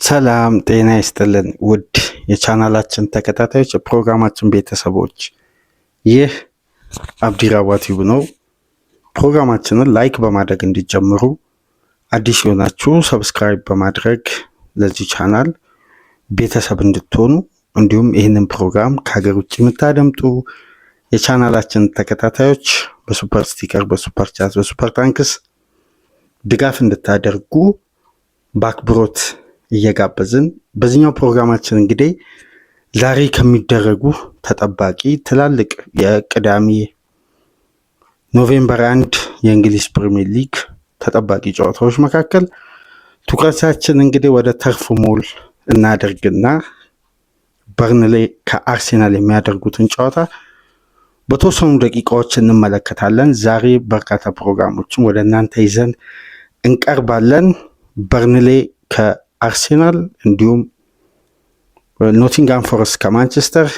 ሰላም ጤና ይስጥልን ውድ የቻናላችን ተከታታዮች የፕሮግራማችን ቤተሰቦች፣ ይህ አብዲራዋ ቲዩብ ነው። ፕሮግራማችንን ላይክ በማድረግ እንዲጀምሩ፣ አዲስ የሆናችሁ ሰብስክራይብ በማድረግ ለዚህ ቻናል ቤተሰብ እንድትሆኑ፣ እንዲሁም ይህንን ፕሮግራም ከሀገር ውጭ የምታደምጡ የቻናላችን ተከታታዮች በሱፐር ስቲከር፣ በሱፐር ቻት፣ በሱፐር ታንክስ ድጋፍ እንድታደርጉ በአክብሮት እየጋበዝን በዚህኛው ፕሮግራማችን እንግዲህ ዛሬ ከሚደረጉ ተጠባቂ ትላልቅ የቅዳሜ ኖቬምበር 1 የእንግሊዝ ፕሪሚየር ሊግ ተጠባቂ ጨዋታዎች መካከል ትኩረታችን እንግዲህ ወደ ተርፍ ሞል እናደርግና በርንሌ ከአርሴናል የሚያደርጉትን ጨዋታ በተወሰኑ ደቂቃዎች እንመለከታለን። ዛሬ በርካታ ፕሮግራሞችን ወደ እናንተ ይዘን እንቀርባለን። በርንሌ ከአርሴናል፣ እንዲሁም ኖቲንጋም ፎረስት ከማንቸስተር፣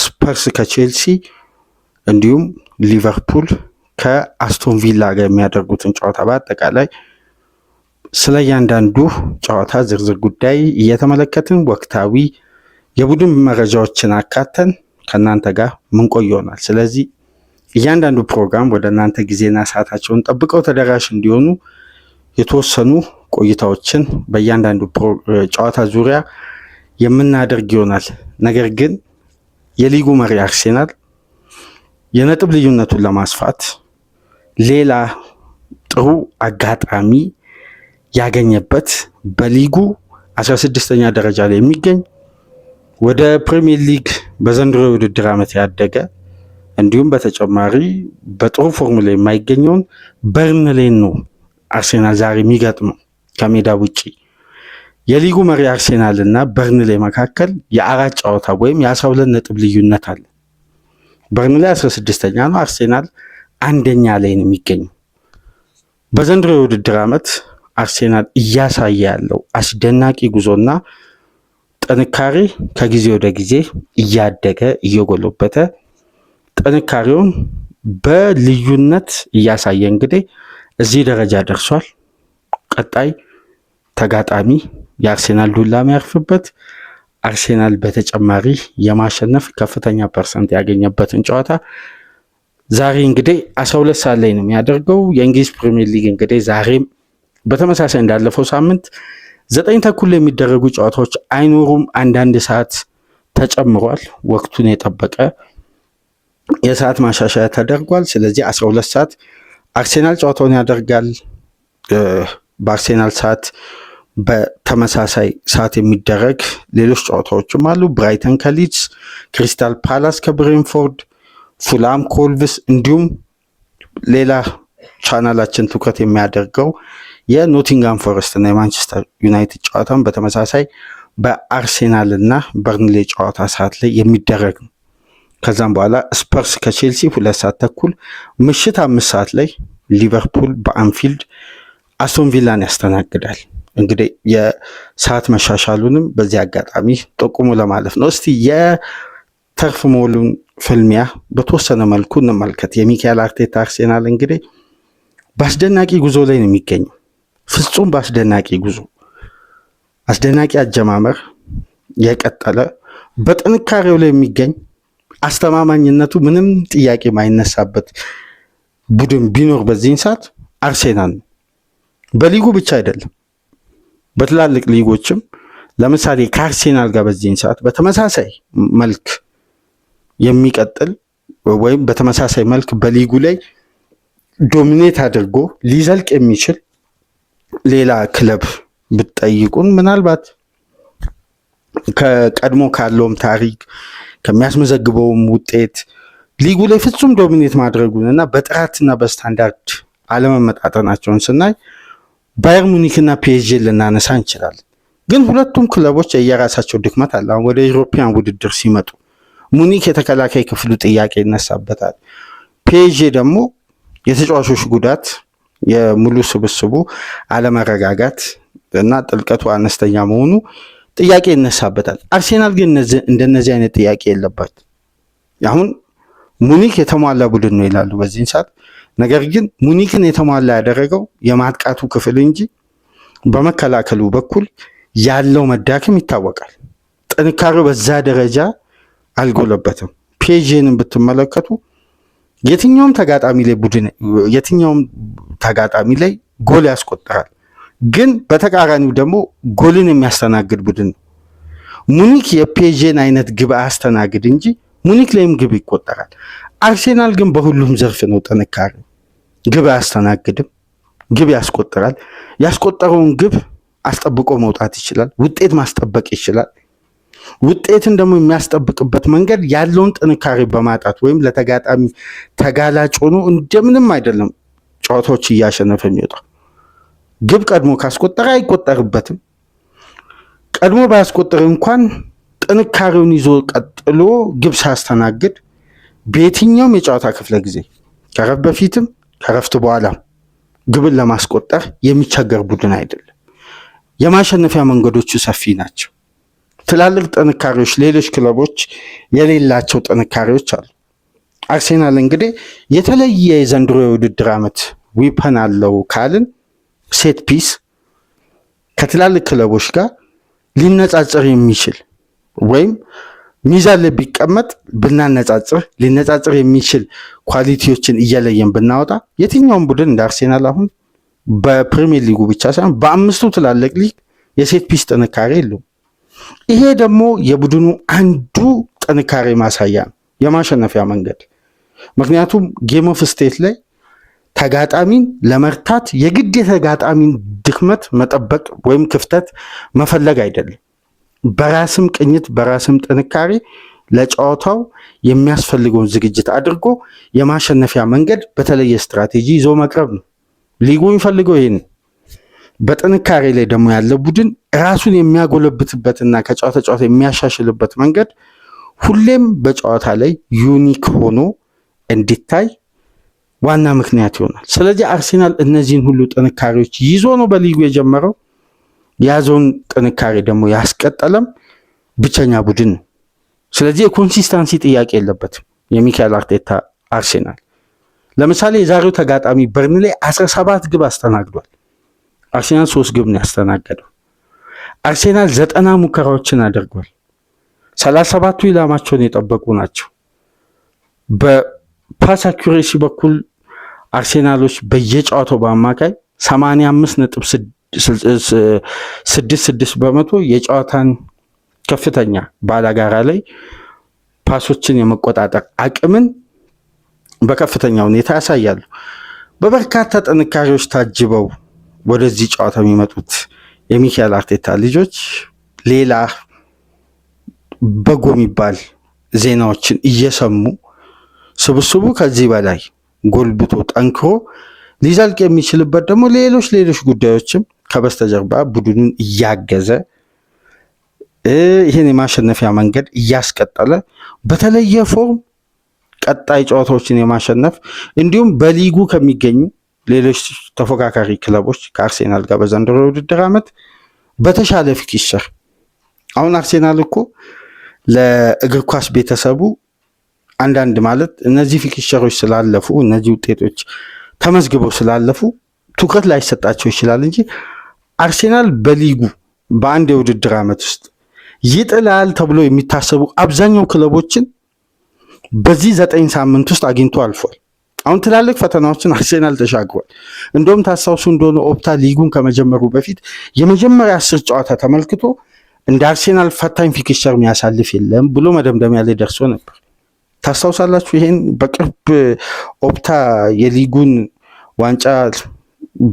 ስፐርስ ከቼልሲ፣ እንዲሁም ሊቨርፑል ከአስቶን ቪላ ጋር የሚያደርጉትን ጨዋታ በአጠቃላይ ስለ እያንዳንዱ ጨዋታ ዝርዝር ጉዳይ እየተመለከትን ወቅታዊ የቡድን መረጃዎችን አካተን ከእናንተ ጋር ምንቆይ ይሆናል። ስለዚህ እያንዳንዱ ፕሮግራም ወደ እናንተ ጊዜና ሰዓታቸውን ጠብቀው ተደራሽ እንዲሆኑ የተወሰኑ ቆይታዎችን በእያንዳንዱ ጨዋታ ዙሪያ የምናደርግ ይሆናል። ነገር ግን የሊጉ መሪ አርሴናል የነጥብ ልዩነቱን ለማስፋት ሌላ ጥሩ አጋጣሚ ያገኘበት በሊጉ 16ኛ ደረጃ ላይ የሚገኝ ወደ ፕሪሚየር ሊግ በዘንድሮ የውድድር ዓመት ያደገ እንዲሁም በተጨማሪ በጥሩ ፎርሙላ የማይገኘውን በርንሌን ነው አርሴናል ዛሬ የሚገጥመው ከሜዳ ውጪ። የሊጉ መሪ አርሴናል እና በርንሌ መካከል የአራት ጨዋታ ወይም የ12 ነጥብ ልዩነት አለ። በርንሌ 16ኛ ነው፣ አርሴናል አንደኛ ላይ ነው የሚገኘው። በዘንድሮ የውድድር ዓመት አርሴናል እያሳየ ያለው አስደናቂ ጉዞና ጥንካሬ ከጊዜ ወደ ጊዜ እያደገ እየጎለበተ ጥንካሬውን በልዩነት እያሳየ እንግዲህ እዚህ ደረጃ ደርሷል። ቀጣይ ተጋጣሚ የአርሴናል ዱላ የሚያርፍበት፣ አርሴናል በተጨማሪ የማሸነፍ ከፍተኛ ፐርሰንት ያገኘበትን ጨዋታ ዛሬ እንግዲህ 12 ሰዓት ላይ ነው የሚያደርገው። የእንግሊዝ ፕሪሚየር ሊግ እንግዲህ ዛሬም በተመሳሳይ እንዳለፈው ሳምንት 9 ተኩል የሚደረጉ ጨዋታዎች አይኖሩም። አንዳንድ ሰዓት ተጨምሯል። ወቅቱን የጠበቀ የሰዓት ማሻሻያ ተደርጓል። ስለዚህ 12 ሰዓት አርሴናል ጨዋታውን ያደርጋል። በአርሴናል ሰዓት በተመሳሳይ ሰዓት የሚደረግ ሌሎች ጨዋታዎችም አሉ። ብራይተን ከሊድስ፣ ክሪስታል ፓላስ ከብሬንፎርድ፣ ፉላም ኮልቭስ፣ እንዲሁም ሌላ ቻናላችን ትኩረት የሚያደርገው የኖቲንጋም ፎረስት እና የማንቸስተር ዩናይትድ ጨዋታን በተመሳሳይ በአርሴናል እና በርንሌ ጨዋታ ሰዓት ላይ የሚደረግ ነው። ከዛም በኋላ ስፐርስ ከቼልሲ 2 ሰዓት ተኩል፣ ምሽት 5 ሰዓት ላይ ሊቨርፑል በአንፊልድ አስቶን ቪላን ያስተናግዳል። እንግዲህ የሰዓት መሻሻሉንም በዚህ አጋጣሚ ጠቁሙ ለማለፍ ነው። እስቲ የተርፍ ሞሉን ፍልሚያ በተወሰነ መልኩ እንመልከት። የሚካኤል አርቴታ አርሴናል እንግዲህ በአስደናቂ ጉዞ ላይ ነው የሚገኘው። ፍጹም በአስደናቂ ጉዞ፣ አስደናቂ አጀማመር የቀጠለ በጥንካሬው ላይ የሚገኝ አስተማማኝነቱ ምንም ጥያቄ ማይነሳበት ቡድን ቢኖር በዚህን ሰዓት አርሴናል ነው። በሊጉ ብቻ አይደለም፣ በትላልቅ ሊጎችም ለምሳሌ ከአርሴናል ጋር በዚህን ሰዓት በተመሳሳይ መልክ የሚቀጥል ወይም በተመሳሳይ መልክ በሊጉ ላይ ዶሚኔት አድርጎ ሊዘልቅ የሚችል ሌላ ክለብ ብትጠይቁን ምናልባት ከቀድሞ ካለውም ታሪክ ከሚያስመዘግበውም ውጤት ሊጉ ላይ ፍጹም ዶሚኔት ማድረጉን እና በጥራትና በስታንዳርድ አለመመጣጠናቸውን ስናይ ባየር ሙኒክና ፒኤስጂ ልናነሳ እንችላለን። ግን ሁለቱም ክለቦች የየራሳቸው ድክመት አለ። አሁን ወደ ኢሮፒያን ውድድር ሲመጡ ሙኒክ የተከላካይ ክፍሉ ጥያቄ ይነሳበታል። ፒኤስጂ ደግሞ የተጫዋቾች ጉዳት፣ የሙሉ ስብስቡ አለመረጋጋት እና ጥልቀቱ አነስተኛ መሆኑ ጥያቄ ይነሳበታል። አርሴናል ግን እንደነዚህ አይነት ጥያቄ የለባት። አሁን ሙኒክ የተሟላ ቡድን ነው ይላሉ በዚህን ሰዓት። ነገር ግን ሙኒክን የተሟላ ያደረገው የማጥቃቱ ክፍል እንጂ በመከላከሉ በኩል ያለው መዳከም ይታወቃል። ጥንካሬው በዛ ደረጃ አልጎለበትም። ፒኤስጂን ብትመለከቱ የትኛውም ተጋጣሚ ላይ ጎል ያስቆጥራል፣ ግን በተቃራኒው ደግሞ ጎልን የሚያስተናግድ ቡድን ነው። ሙኒክ የፒኤስጂን አይነት ግብ አያስተናግድ እንጂ ሙኒክ ላይም ግብ ይቆጠራል። አርሴናል ግን በሁሉም ዘርፍ ነው ጥንካሬው። ግብ አያስተናግድም፣ ግብ ያስቆጥራል። ያስቆጠረውን ግብ አስጠብቆ መውጣት ይችላል። ውጤት ማስጠበቅ ይችላል። ውጤትን ደግሞ የሚያስጠብቅበት መንገድ ያለውን ጥንካሬ በማጣት ወይም ለተጋጣሚ ተጋላጭ ሆኖ እንደምንም አይደለም ጨዋታዎች እያሸነፈ የሚወጣው። ግብ ቀድሞ ካስቆጠረ አይቆጠርበትም። ቀድሞ ባያስቆጠር እንኳን ጥንካሬውን ይዞ ቀጥሎ ግብ ሳያስተናግድ በየትኛውም የጨዋታ ክፍለ ጊዜ ከረፍት በፊትም ከረፍት በኋላም ግብን ለማስቆጠር የሚቸገር ቡድን አይደለም። የማሸነፊያ መንገዶቹ ሰፊ ናቸው። ትላልቅ ጥንካሬዎች ሌሎች ክለቦች የሌላቸው ጥንካሬዎች አሉ። አርሴናል እንግዲህ የተለየ የዘንድሮ የውድድር ዓመት ዊፐን አለው ካልን ሴት ፒስ ከትላልቅ ክለቦች ጋር ሊነጻጽር የሚችል ወይም ሚዛን ላይ ቢቀመጥ ብናነጻጽር ሊነጻጽር የሚችል ኳሊቲዎችን እየለየን ብናወጣ የትኛውም ቡድን እንደ አርሴናል አሁን በፕሪሚየር ሊጉ ብቻ ሳይሆን በአምስቱ ትላልቅ ሊግ የሴት ፒስ ጥንካሬ የለውም። ይሄ ደግሞ የቡድኑ አንዱ ጥንካሬ ማሳያ ነው፣ የማሸነፊያ መንገድ። ምክንያቱም ጌም ኦፍ ስቴት ላይ ተጋጣሚን ለመርታት የግድ የተጋጣሚን ድክመት መጠበቅ ወይም ክፍተት መፈለግ አይደለም። በራስም ቅኝት በራስም ጥንካሬ ለጨዋታው የሚያስፈልገውን ዝግጅት አድርጎ የማሸነፊያ መንገድ በተለየ ስትራቴጂ ይዞ መቅረብ ነው። ሊጉ የሚፈልገው ይሄን። በጥንካሬ ላይ ደግሞ ያለ ቡድን ራሱን የሚያጎለብትበትና ከጨዋታ ጨዋታ የሚያሻሽልበት መንገድ ሁሌም በጨዋታ ላይ ዩኒክ ሆኖ እንዲታይ ዋና ምክንያት ይሆናል። ስለዚህ አርሴናል እነዚህን ሁሉ ጥንካሬዎች ይዞ ነው በሊጉ የጀመረው። የያዘውን ጥንካሬ ደግሞ ያስቀጠለም ብቸኛ ቡድን ነው። ስለዚህ የኮንሲስታንሲ ጥያቄ የለበትም የሚካኤል አርቴታ አርሴናል። ለምሳሌ የዛሬው ተጋጣሚ በርንሌይ 17 ግብ አስተናግዷል። አርሴናል 3 ግብ ነው ያስተናገደው። አርሴናል 90 ሙከራዎችን አድርጓል። 37ቱ ኢላማቸውን የጠበቁ ናቸው። በፓስ አኩሬሲ በኩል አርሴናሎች በየጨዋታው በአማካይ 85.66 በመቶ የጨዋታን ከፍተኛ ባላጋራ ላይ ፓሶችን የመቆጣጠር አቅምን በከፍተኛ ሁኔታ ያሳያሉ። በበርካታ ጥንካሬዎች ታጅበው ወደዚህ ጨዋታ የሚመጡት የሚካኤል አርቴታ ልጆች ሌላ በጎ የሚባል ዜናዎችን እየሰሙ ስብስቡ ከዚህ በላይ ጎልብቶ ጠንክሮ ሊዘልቅ የሚችልበት ደግሞ ሌሎች ጉዳዮችም ከበስተጀርባ ቡድኑን እያገዘ ይህን የማሸነፊያ መንገድ እያስቀጠለ በተለየ ፎርም ቀጣይ ጨዋታዎችን የማሸነፍ እንዲሁም በሊጉ ከሚገኙ ሌሎች ተፎካካሪ ክለቦች ከአርሴናል ጋር በዘንድሮ የውድድር ዓመት በተሻለ ፊክስቸር። አሁን አርሴናል እኮ ለእግር ኳስ ቤተሰቡ አንዳንድ ማለት እነዚህ ፊክስቸሮች ስላለፉ እነዚህ ውጤቶች ተመዝግበው ስላለፉ ትኩረት ላይሰጣቸው ይችላል እንጂ አርሴናል በሊጉ በአንድ የውድድር ዓመት ውስጥ ይጥላል ተብሎ የሚታሰቡ አብዛኛው ክለቦችን በዚህ 9 ሳምንት ውስጥ አግኝቶ አልፏል። አሁን ትላልቅ ፈተናዎችን አርሴናል ተሻግሯል። እንደውም ታስታውሱ እንደሆነ ኦፕታ ሊጉን ከመጀመሩ በፊት የመጀመሪያ 10 ጨዋታ ተመልክቶ እንደ አርሴናል ፈታኝ ፊክስቸር የሚያሳልፍ የለም ብሎ መደምደሚያ ላይ ደርሶ ነበር። ታስታውሳላችሁ። ይሄን በቅርብ ኦፕታ የሊጉን ዋንጫ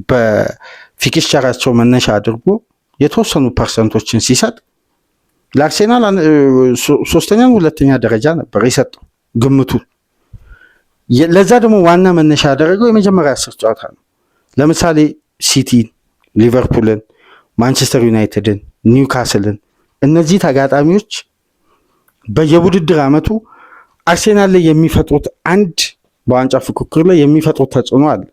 በፊክስቸራቸው መነሻ አድርጎ የተወሰኑ ፐርሰንቶችን ሲሰጥ ለአርሴናል 3ኛ 2ኛ ደረጃ ነበር የሰጠው ግምቱ። ለዛ ደግሞ ዋና መነሻ ያደረገው የመጀመሪያ 10 ጨዋታ ነው። ለምሳሌ ሲቲን፣ ሊቨርፑልን፣ ማንቸስተር ዩናይትድን፣ ኒውካስልን እነዚህ ተጋጣሚዎች በየውድድር ዓመቱ አርሴናል ላይ የሚፈጥሩት አንድ በዋንጫ ፉክክር ላይ የሚፈጥሩት ተጽዕኖ አለ።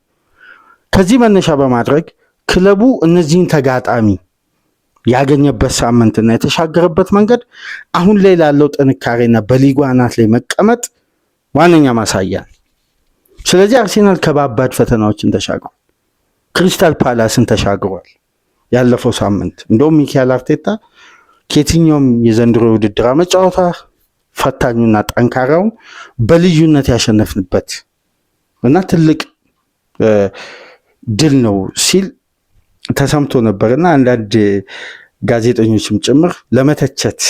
ከዚህ መነሻ በማድረግ ክለቡ እነዚህን ተጋጣሚ ያገኘበት ሳምንትና የተሻገረበት መንገድ አሁን ላይ ላለው ጥንካሬና በሊጉ አናት ላይ መቀመጥ ዋነኛ ማሳያ ነው። ስለዚህ አርሴናል ከባባድ ፈተናዎችን ተሻግሯል። ክሪስታል ፓላስን ተሻግሯል። ያለፈው ሳምንት እንደውም ሚካኤል አርቴታ ከየትኛውም የዘንድሮ ውድድር ዓመት ጨዋታ ፈታኙና ጠንካራው በልዩነት ያሸነፍንበት እና ትልቅ ድል ነው ሲል ተሰምቶ ነበርና አንዳንድ ጋዜጠኞችም ጭምር ለመተቸት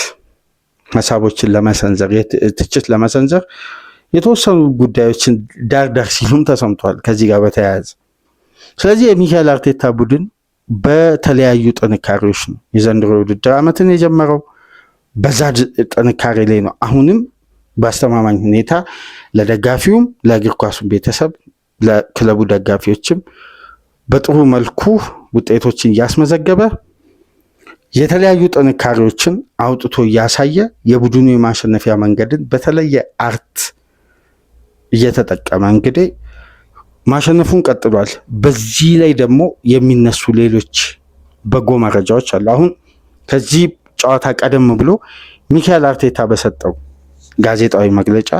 ሀሳቦችን ለመሰንዘር ትችት ለመሰንዘር የተወሰኑ ጉዳዮችን ዳርዳር ሲሉም ተሰምቷል ከዚህ ጋር በተያያዘ። ስለዚህ የሚካኤል አርቴታ ቡድን በተለያዩ ጥንካሬዎች ነው የዘንድሮ ውድድር ዓመትን የጀመረው። በዛ ጥንካሬ ላይ ነው አሁንም በአስተማማኝ ሁኔታ ለደጋፊውም ለእግር ኳሱ ቤተሰብ ለክለቡ ደጋፊዎችም በጥሩ መልኩ ውጤቶችን እያስመዘገበ የተለያዩ ጥንካሬዎችን አውጥቶ እያሳየ የቡድኑ የማሸነፊያ መንገድን በተለየ አርት እየተጠቀመ እንግዲህ ማሸነፉን ቀጥሏል። በዚህ ላይ ደግሞ የሚነሱ ሌሎች በጎ መረጃዎች አሉ። አሁን ከዚህ ጨዋታ ቀደም ብሎ ሚካኤል አርቴታ በሰጠው ጋዜጣዊ መግለጫ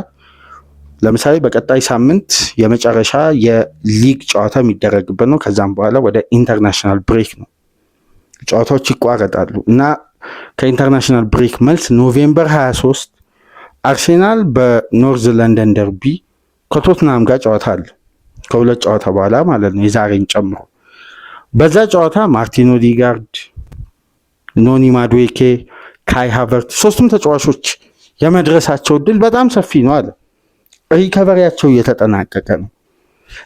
ለምሳሌ በቀጣይ ሳምንት የመጨረሻ የሊግ ጨዋታ የሚደረግበት ነው። ከዛም በኋላ ወደ ኢንተርናሽናል ብሬክ ነው ጨዋታዎች ይቋረጣሉ እና ከኢንተርናሽናል ብሬክ መልስ ኖቬምበር 23 አርሴናል በኖርዝ ለንደን ደርቢ ከቶትናም ጋር ጨዋታ አለ። ከሁለት ጨዋታ በኋላ ማለት ነው የዛሬን ጨምሮ። በዛ ጨዋታ ማርቲን ኦዲጋርድ፣ ኖኒ ማዱዌኬ፣ ካይ ሃቨርት ሶስቱም ተጫዋቾች የመድረሳቸው እድል በጣም ሰፊ ነው አለ። ሪከቨሪያቸው እየተጠናቀቀ ነው።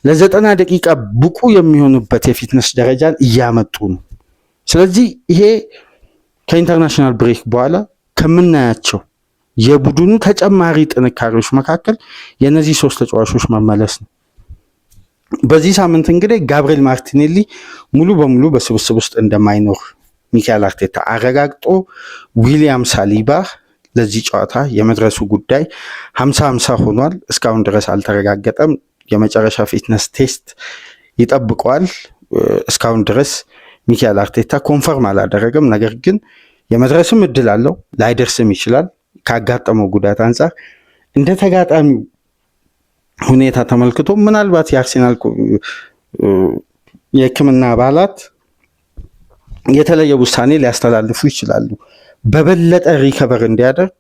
ለ90 ደቂቃ ብቁ የሚሆኑበት የፊትነስ ደረጃን እያመጡ ነው። ስለዚህ ይሄ ከኢንተርናሽናል ብሬክ በኋላ ከምናያቸው የቡድኑ ተጨማሪ ጥንካሬዎች መካከል የነዚህ ሶስት ተጫዋቾች መመለስ ነው። በዚህ ሳምንት እንግዲህ ጋብሪኤል ማርቲኔሊ ሙሉ በሙሉ በስብስብ ውስጥ እንደማይኖር ሚካኤል አርቴታ አረጋግጦ ዊሊያም ሳሊባ ለዚህ ጨዋታ የመድረሱ ጉዳይ 50-50 ሆኗል። እስካሁን ድረስ አልተረጋገጠም። የመጨረሻ ፊትነስ ቴስት ይጠብቀዋል። እስካሁን ድረስ ሚካኤል አርቴታ ኮንፈርም አላደረገም። ነገር ግን የመድረስም እድል አለው፣ ላይደርስም ይችላል። ካጋጠመው ጉዳት አንጻር እንደ ተጋጣሚው ሁኔታ ተመልክቶ ምናልባት የአርሴናል የሕክምና አባላት የተለየ ውሳኔ ሊያስተላልፉ ይችላሉ። በበለጠ ሪከቨር እንዲያደርግ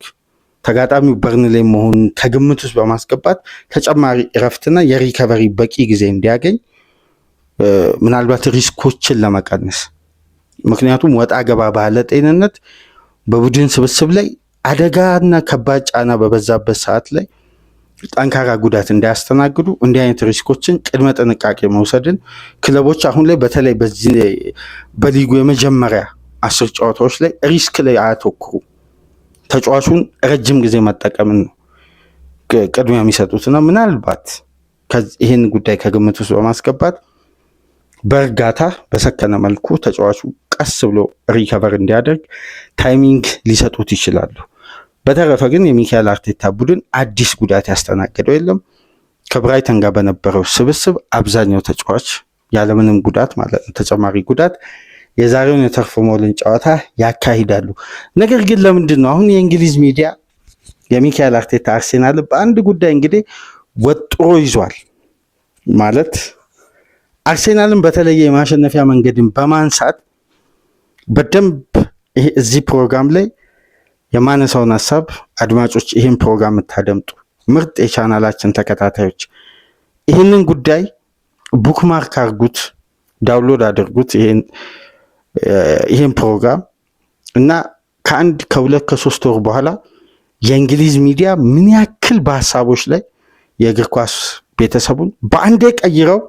ተጋጣሚው በርንሌ መሆኑን ከግምት ውስጥ በማስገባት ተጨማሪ እረፍትና የሪከቨሪ በቂ ጊዜ እንዲያገኝ ምናልባት ሪስኮችን ለመቀነስ ምክንያቱም ወጣ ገባ ባለ ጤንነት በቡድን ስብስብ ላይ አደጋና ከባድ ጫና በበዛበት ሰዓት ላይ ጠንካራ ጉዳት እንዳያስተናግዱ እንዲህ አይነት ሪስኮችን ቅድመ ጥንቃቄ መውሰድን ክለቦች አሁን ላይ በተለይ በዚህ በሊጉ የመጀመሪያ 10 ጨዋታዎች ላይ ሪስክ ላይ አያተኩሩ። ተጫዋቹን ረጅም ጊዜ መጠቀምን ነው ቅድሚያ የሚሰጡትና ምናልባት ይህን ጉዳይ ከግምት ውስጥ በማስገባት በእርጋታ በሰከነ መልኩ ተጫዋቹ ቀስ ብሎ ሪከቨር እንዲያደርግ ታይሚንግ ሊሰጡት ይችላሉ። በተረፈ ግን የሚካኤል አርቴታ ቡድን አዲስ ጉዳት ያስተናገደው የለም። ከብራይተን ጋር በነበረው ስብስብ አብዛኛው ተጫዋች ያለምንም ጉዳት ማለት ነው ተጨማሪ ጉዳት የዛሬውን የተርፍ ሞልን ጨዋታ ያካሂዳሉ። ነገር ግን ለምንድን ነው አሁን የእንግሊዝ ሚዲያ የሚካኤል አርቴታ አርሴናል በአንድ ጉዳይ እንግዲህ ወጥሮ ይዟል ማለት አርሴናልን በተለየ የማሸነፊያ መንገድን በማንሳት በደንብ እዚህ ፕሮግራም ላይ የማነሳውን ሀሳብ አድማጮች ይህን ፕሮግራም የምታደምጡ ምርጥ የቻናላችን ተከታታዮች ይህንን ጉዳይ ቡክማርክ አድርጉት፣ ዳውንሎድ አድርጉት ይህን ፕሮግራም እና ከአንድ ከሁለት ከሶስት ወር በኋላ የእንግሊዝ ሚዲያ ምን ያክል በሀሳቦች ላይ የእግር ኳስ ቤተሰቡን በአንዴ ቀይረው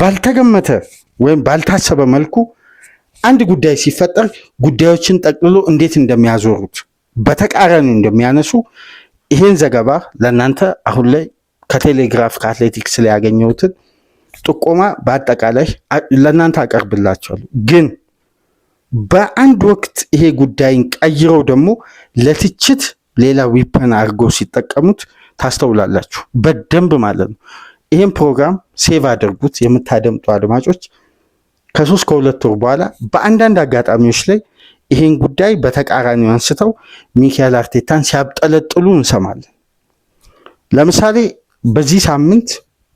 ባልተገመተ ወይም ባልታሰበ መልኩ አንድ ጉዳይ ሲፈጠር ጉዳዮችን ጠቅልሎ እንዴት እንደሚያዞሩት በተቃራኒ እንደሚያነሱ ይህን ዘገባ ለእናንተ አሁን ላይ ከቴሌግራፍ ከአትሌቲክስ ላይ ያገኘሁትን ጥቆማ በአጠቃላይ ለእናንተ አቀርብላችኋለሁ። ግን በአንድ ወቅት ይሄ ጉዳይን ቀይረው ደግሞ ለትችት ሌላ ዊፐን አድርገው ሲጠቀሙት ታስተውላላችሁ በደንብ ማለት ነው። ይህን ፕሮግራም ሴቭ አድርጉት የምታደምጡ አድማጮች። ከ3 ከ2 ወር በኋላ በአንዳንድ አጋጣሚዎች ላይ ይህን ጉዳይ በተቃራኒው አንስተው ሚካኤል አርቴታን ሲያብጠለጥሉ እንሰማለን። ለምሳሌ በዚህ ሳምንት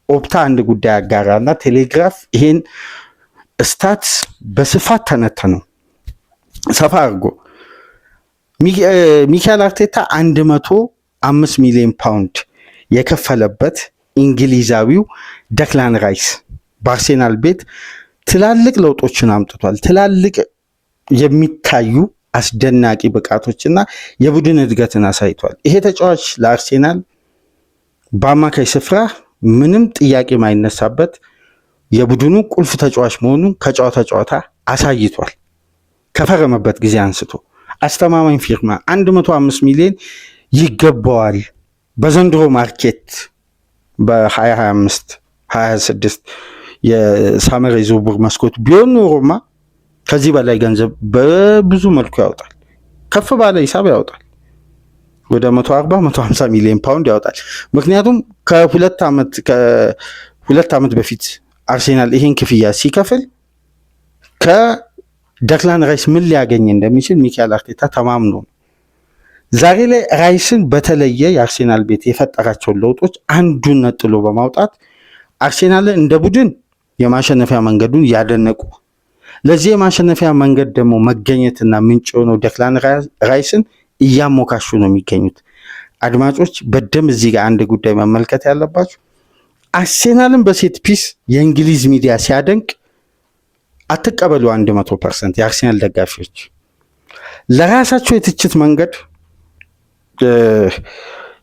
ኦፕታ አንድ ጉዳይ አጋራና ቴሌግራፍ ይሄን ስታት በስፋት ተነተነው ሰፋ አድርጎ ሚካኤል አርቴታ 105 ሚሊዮን ፓውንድ የከፈለበት እንግሊዛዊው ደክላን ራይስ በአርሴናል ቤት ትላልቅ ለውጦችን አምጥቷል። ትላልቅ የሚታዩ አስደናቂ ብቃቶችና የቡድን እድገትን አሳይቷል። ይሄ ተጫዋች ለአርሴናል በአማካይ ስፍራ ምንም ጥያቄ ማይነሳበት የቡድኑ ቁልፍ ተጫዋች መሆኑን ከጨዋታ አሳይቷል። ከፈረመበት ጊዜ አንስቶ አስተማማኝ ፊርማ 105 ሚሊዮን ይገባዋል። በዘንድሮ ማርኬት በ2025 26 የሳመር የዝውውር መስኮት ቢሆን ኖሮማ ከዚህ በላይ ገንዘብ በብዙ መልኩ ያወጣል። ከፍ ባለ ሂሳብ ያወጣል። ወደ 140-150 ሚሊዮን ፓውንድ ያወጣል። ምክንያቱም ከሁለት ዓመት በፊት አርሴናል ይሄን ክፍያ ሲከፍል ከደክላን ራይስ ምን ሊያገኝ እንደሚችል ሚካኤል አርቴታ ተማምኖ ነው። ዛሬ ላይ ራይስን በተለየ የአርሴናል ቤት የፈጠራቸውን ለውጦች አንዱን ነጥሎ በማውጣት አርሴናልን እንደ ቡድን የማሸነፊያ መንገዱን ያደነቁ፣ ለዚህ የማሸነፊያ መንገድ ደግሞ መገኘትና ምንጭ የሆነው ደክላን ራይስን እያሞካሹ ነው የሚገኙት። አድማጮች በደም እዚህ ጋር አንድ ጉዳይ መመልከት ያለባችሁ፣ አርሴናልን በሴት ፒስ የእንግሊዝ ሚዲያ ሲያደንቅ አትቀበሉ። 100% የአርሴናል ደጋፊዎች ለራሳቸው የትችት መንገድ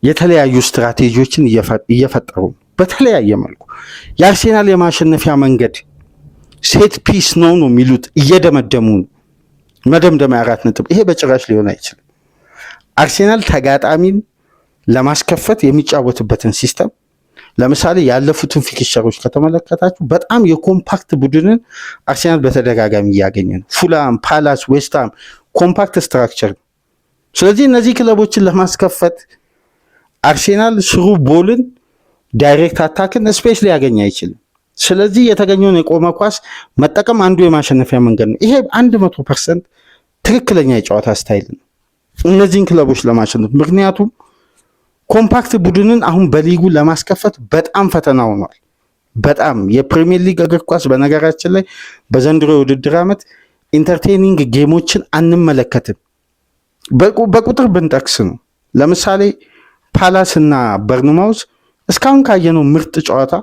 የተለያዩ ስትራቴጂዎችን እየፈጠሩ በተለያየ መልኩ የአርሴናል የማሸነፊያ መንገድ ሴት ፒስ ነው የሚሉት፣ እየደመደሙ ነው። መደምደሚያ 4 ነጥብ። ይሄ በጭራሽ ሊሆን አይችልም። አርሴናል ተጋጣሚን ለማስከፈት የሚጫወትበትን ሲስተም ለምሳሌ ያለፉትን ፊክቸሮች ከተመለከታችሁ በጣም የኮምፓክት ቡድንን አርሴናል በተደጋጋሚ እያገኘ ነው። ፉላም፣ ፓላስ፣ ዌስትሃም ኮምፓክት ስትራክቸር ነው። ስለዚህ እነዚህ ክለቦችን ለማስከፈት አርሴናል ስሩ ቦልን፣ ዳይሬክት አታክን ስፔስ ሊያገኝ አይችልም። ስለዚህ የተገኘውን የቆመ ኳስ መጠቀም አንዱ የማሸነፊያ መንገድ ነው። ይሄ 100% ትክክለኛ የጨዋታ ስታይል ነው እነዚህን ክለቦች ለማሸነፍ። ምክንያቱም ኮምፓክት ቡድንን አሁን በሊጉ ለማስከፈት በጣም ፈተና ሆኗል። በጣም የፕሪሚየር ሊግ እግር ኳስ በነገራችን ላይ በዘንድሮ የውድድር ዓመት ኢንተርቴኒንግ ጌሞችን አንመለከትም። በቁጥር ብንጠቅስ ነው። ለምሳሌ ፓላስ እና በርንማውዝ እስካሁን ካየነው ምርጥ ጨዋታ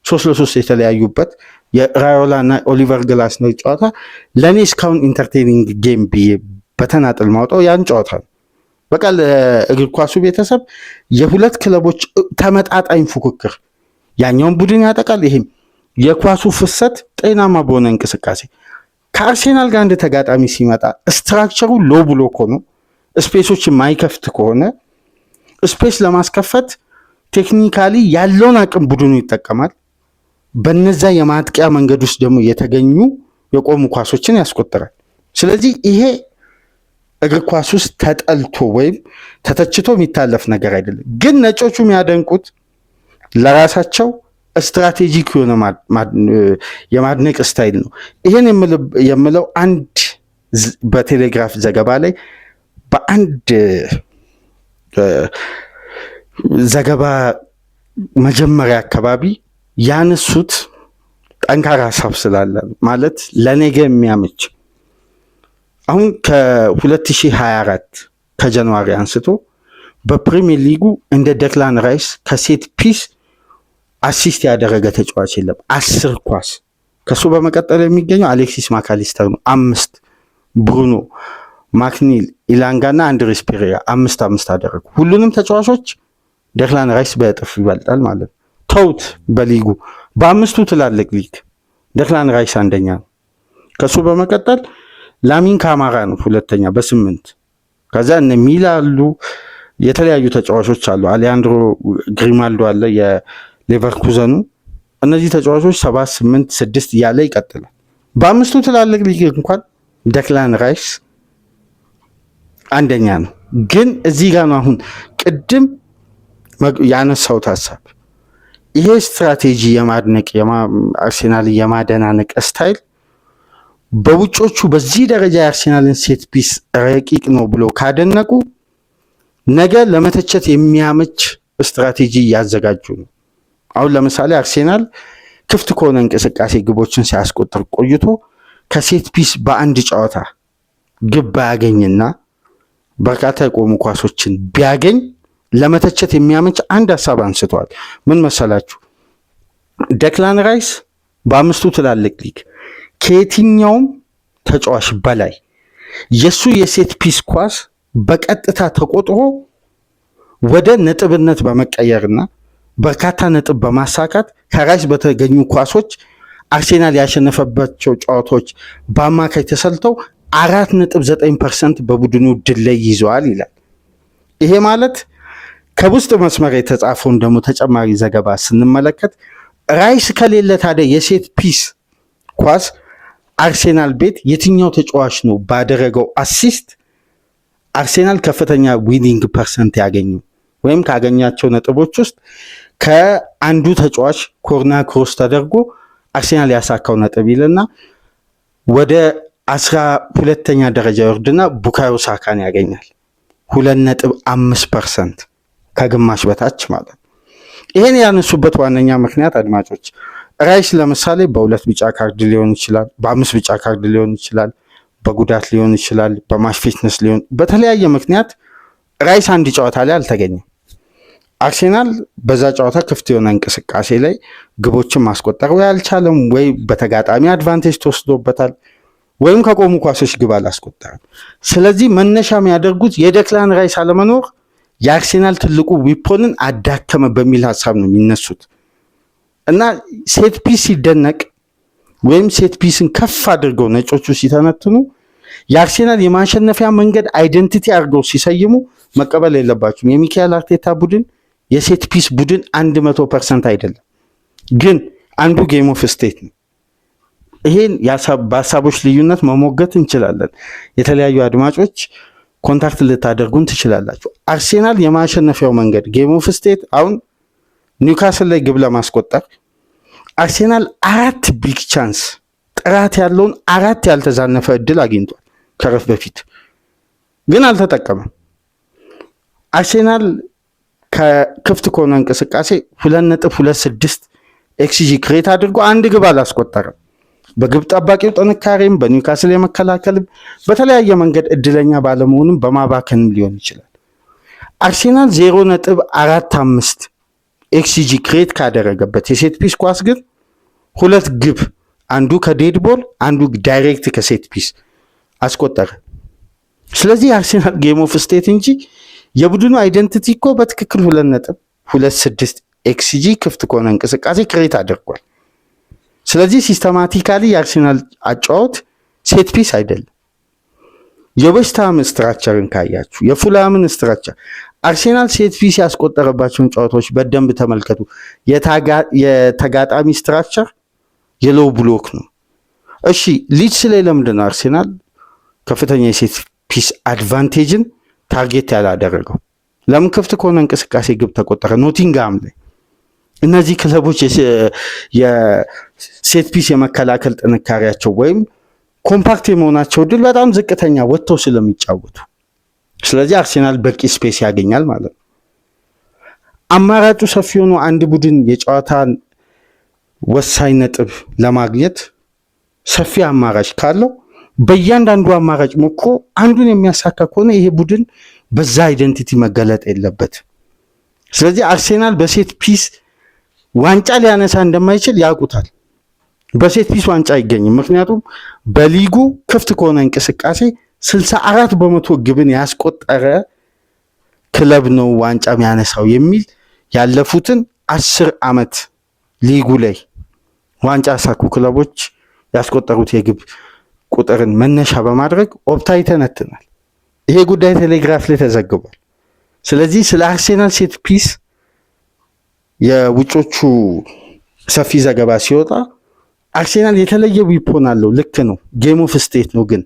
3-3 የተለያዩበት የራዮላ እና ኦሊቨር ግላስነር ጨዋታ ለእኔ እስካሁን ኢንተርቴኒንግ ጌም ብዬ በተናጠል ማውጣው ያን ጨዋታ ነው። በቃ ለእግር ኳሱ ቤተሰብ የሁለት ክለቦች ተመጣጣኝ ፉክክር፣ ያኛውን ቡድን ያጠቃል፣ ይሄም የኳሱ ፍሰት ጤናማ በሆነ እንቅስቃሴ። ከአርሴናል ጋር አንድ ተጋጣሚ ሲመጣ ስትራክቸሩ ሎ ብሎክ ሆኖ ስፔሶች የማይከፍት ከሆነ ስፔስ ለማስከፈት ቴክኒካሊ ያለውን አቅም ቡድኑ ይጠቀማል። በነዛ የማጥቂያ መንገድ ውስጥ ደግሞ የተገኙ የቆሙ ኳሶችን ያስቆጥራል። ስለዚህ ይሄ እግር ኳስ ውስጥ ተጠልቶ ወይም ተተችቶ የሚታለፍ ነገር አይደለም። ግን ነጮቹ የሚያደንቁት ለራሳቸው ስትራቴጂክ የሆነ የማድነቅ ስታይል ነው። ይህን የምለው አንድ በቴሌግራፍ ዘገባ ላይ በአንድ ዘገባ መጀመሪያ አካባቢ ያነሱት ጠንካራ ሀሳብ ስላለ ማለት ለነገ የሚያመች አሁን ከ2024 ከጃንዋሪ አንስቶ በፕሪሚየር ሊጉ እንደ ደክላን ራይስ ከሴት ፒስ አሲስት ያደረገ ተጫዋች የለም። 10 ኳስ። ከሱ በመቀጠል የሚገኘው አሌክሲስ ማካሊስተር ነው። 5 ብሩኖ ማክኒል፣ ኢላንጋና አንድሬስ ፔሬራ 5 አደረጉ። ሁሉንም ተጫዋቾች ደክላን ራይስ በእጥፍ ይበልጣል ማለት ነው። ተውት በሊጉ በአምስቱ ትላልቅ ሊግ ደክላን ራይስ አንደኛ ነው። ከሱ በመቀጠል ላሚን ካማራ ነው ሁለተኛ በ8። ከዛ እነ ሚላ አሉ፣ የተለያዩ ተጫዋቾች አሉ። አሊያንድሮ ግሪማልዶ አለ የሌቨርኩዘኑ። እነዚህ ተጫዋቾች 7፣ 8፣ 6 እያለ ይቀጥላል። በአምስቱ ትላልቅ ሊግ እንኳን ደክላን ራይስ አንደኛ ነው። ግን እዚህ ጋር ነው አሁን ቅድም ያነሳሁት ሀሳብ። ይሄ ስትራቴጂ የማድነቅ አርሴናል የማደናነቅ ስታይል በውጮቹ በዚህ ደረጃ የአርሴናልን ሴት ፒስ ረቂቅ ነው ብሎ ካደነቁ ነገ ለመተቸት የሚያመች ስትራቴጂ እያዘጋጁ ነው። አሁን ለምሳሌ አርሴናል ክፍት ከሆነ እንቅስቃሴ ግቦችን ሲያስቆጥር ቆይቶ ከሴት ፒስ በአንድ ጨዋታ ግብ ባያገኝና በርካታ የቆሙ ኳሶችን ቢያገኝ ለመተቸት የሚያመች አንድ ሀሳብ አንስተዋል። ምን መሰላችሁ? ዴክላን ራይስ በአምስቱ ትላልቅ ሊግ ከየትኛውም ተጫዋች በላይ የሱ የሴት ፒስ ኳስ በቀጥታ ተቆጥሮ ወደ ነጥብነት በመቀየርና በርካታ ነጥብ በማሳካት ከራይስ በተገኙ ኳሶች አርሴናል ያሸነፈባቸው ጨዋታዎች በአማካይ ተሰልተው 4.9% በቡድኑ ድል ላይ ይዘዋል ይላል። ይሄ ማለት ከውስጥ መስመር የተጻፈውን ደግሞ ተጨማሪ ዘገባ ስንመለከት ራይስ ከሌለ ታዲያ የሴት ፒስ ኳስ አርሴናል ቤት የትኛው ተጫዋች ነው ባደረገው አሲስት አርሴናል ከፍተኛ ዊኒንግ ፐርሰንት ያገኘው ወይም ካገኛቸው ነጥቦች ውስጥ ከአንዱ ተጫዋች ኮርና ክሮስ ተደርጎ አርሴናል ያሳካው ነጥብ ይልና ወደ 12ኛ ደረጃ ይወርድና ቡካዮ ሳካን ያገኛል 2.5% ከግማሽ በታች ማለት ነው። ይሄን ያነሱበት ዋነኛ ምክንያት አድማጮች ራይስ ለምሳሌ በ2 ቢጫ ካርድ ሊሆን ይችላል፣ በ5 ቢጫ ካርድ ሊሆን ይችላል፣ በጉዳት ሊሆን ይችላል፣ በማች ፊትነስ ሊሆን በተለያየ ምክንያት ራይስ አንድ ጨዋታ ላይ አልተገኘም። አርሴናል በዛ ጨዋታ ክፍት የሆነ እንቅስቃሴ ላይ ግቦችን ማስቆጠር ወይ አልቻለም፣ ወይ በተጋጣሚ አድቫንቴጅ ተወስዶበታል፣ ወይም ከቆሙ ኳሶች ግብ አላስቆጠረም። ስለዚህ መነሻ የሚያደርጉት የዴክላን ራይስ አለመኖር የአርሴናል ትልቁ ዊፖንን አዳከመ በሚል ሀሳብ ነው የሚነሱት እና ሴት ፒስ ሲደነቅ ወይም ሴት ፒስን ከፍ አድርገው ነጮቹ ሲተነትኑ የአርሴናል የማሸነፊያ መንገድ አይደንቲቲ አድርገው ሲሰይሙ መቀበል የለባችሁም። የሚካኤል አርቴታ ቡድን የሴት ፒስ ቡድን 100% አይደለም፣ ግን አንዱ ጌም ኦፍ ስቴት ነው። ይሄን በሀሳቦች ልዩነት መሞገት እንችላለን። የተለያዩ አድማጮች ኮንታክት ልታደርጉን ትችላላችሁ። አርሴናል የማሸነፊያው መንገድ ጌም ኦፍ ስቴት አሁን ኒውካስል ላይ ግብ ለማስቆጠር አርሴናል 4 ቢግ ቻንስ ጥራት ያለውን 4 ያልተዛነፈ እድል አግኝቷል ከረፍ በፊት ግን አልተጠቀመም። አርሴናል ከክፍት ከሆነ እንቅስቃሴ 2.26 ኤክስጂ ክሬት አድርጎ አንድ ግብ አላስቆጠረም። በግብ ጠባቂው ጥንካሬም በኒውካስል የመከላከልም በተለያየ መንገድ እድለኛ ባለመሆንም በማባከንም ሊሆን ይችላል። አርሴናል 0.45 ኤክስጂ ክሬት ካደረገበት የሴት ፒስ ኳስ ግን 2 ግብ አንዱ ከዴድ ቦል አንዱ ዳይሬክት ከሴት ፒስ አስቆጠረ። ስለዚህ አርሴናል ጌም ኦፍ ስቴት እንጂ የቡድኑ አይደንቲቲ እኮ በትክክል 2.26 ኤክስጂ ክፍት ከሆነ እንቅስቃሴ ክሬት አድርጓል። ስለዚህ ሲስተማቲካሊ የአርሴናል አጫወት ሴት ፒስ አይደለም። የዌስትሃም ስትራክቸርን ካያችሁ የፉላምን ስትራክቸር አርሴናል ሴት ፒስ ያስቆጠረባቸውን ጨዋታዎች በደንብ ተመልከቱ። የተጋጣሚ ስትራክቸር የሎው ብሎክ ነው። እሺ ሊድስ ላይ ለምንድን ነው አርሴናል ከፍተኛ የሴት ፒስ አድቫንቴጅን ታርጌት ያላደረገው? ለምን ክፍት ከሆነ እንቅስቃሴ ግብ ተቆጠረ? ኖቲንግሃም ላይ እነዚህ ክለቦች የሴት ፒስ የመከላከል ጥንካሬያቸው ወይም ኮምፓክት የመሆናቸው ድል በጣም ዝቅተኛ ወጥተው ስለሚጫወቱ፣ ስለዚህ አርሴናል በቂ ስፔስ ያገኛል ማለት ነው። አማራጩ ሰፊ ሆኖ አንድ ቡድን የጨዋታን ወሳኝ ነጥብ ለማግኘት ሰፊ አማራጭ ካለው በእያንዳንዱ አማራጭ ሞክሮ አንዱን የሚያሳካ ከሆነ ይሄ ቡድን በዛ አይደንቲቲ መገለጥ የለበት። ስለዚህ አርሴናል በሴት ፒስ ዋንጫ ሊያነሳ እንደማይችል ያውቁታል። በሴት ፒስ ዋንጫ አይገኝም። ምክንያቱም በሊጉ ክፍት ከሆነ እንቅስቃሴ 64% ግብን ያስቆጠረ ክለብ ነው ዋንጫ የሚያነሳው የሚል ያለፉትን 10 ዓመት ሊጉ ላይ ዋንጫ ያሳኩ ክለቦች ያስቆጠሩት የግብ ቁጥርን መነሻ በማድረግ ኦፕታ ይተነትናል። ይሄ ጉዳይ ቴሌግራፍ ላይ ተዘግቧል። ስለዚህ ስለ አርሴናል ሴት ፒስ የውጮቹ ሰፊ ዘገባ ሲወጣ አርሴናል የተለየ ዊፖን አለው፣ ልክ ነው፣ ጌም ኦፍ ስቴት ነው ግን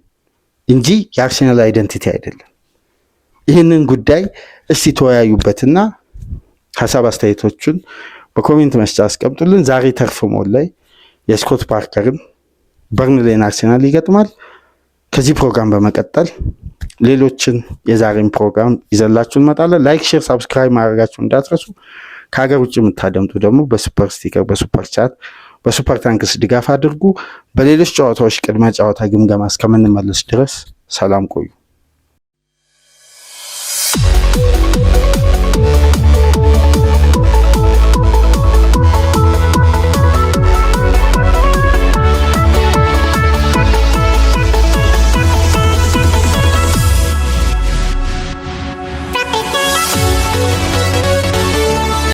እንጂ የአርሴናል አይደንቲቲ አይደለም። ይህንን ጉዳይ እስቲ ተወያዩበትና ሀሳብ አስተያየቶቹን በኮሜንት መስጫ አስቀምጡልን። ዛሬ ተርፍ ሞል ላይ የስኮት ፓርከርን በርንሌን አርሴናል ይገጥማል። ከዚህ ፕሮግራም በመቀጠል ሌሎችን የዛሬን ፕሮግራም ይዘላችሁ እንመጣለን። ላይክ፣ ሼር፣ ሳብስክራይብ ማድረጋችሁ እንዳትረሱ። ከሀገር ውጭ የምታደምጡ ደግሞ በሱፐር ስቲከር በሱፐር ቻት በሱፐር ታንክስ ድጋፍ አድርጉ። በሌሎች ጨዋታዎች ቅድመ ጨዋታ ግምገማ እስከምንመለስ ድረስ ሰላም ቆዩ።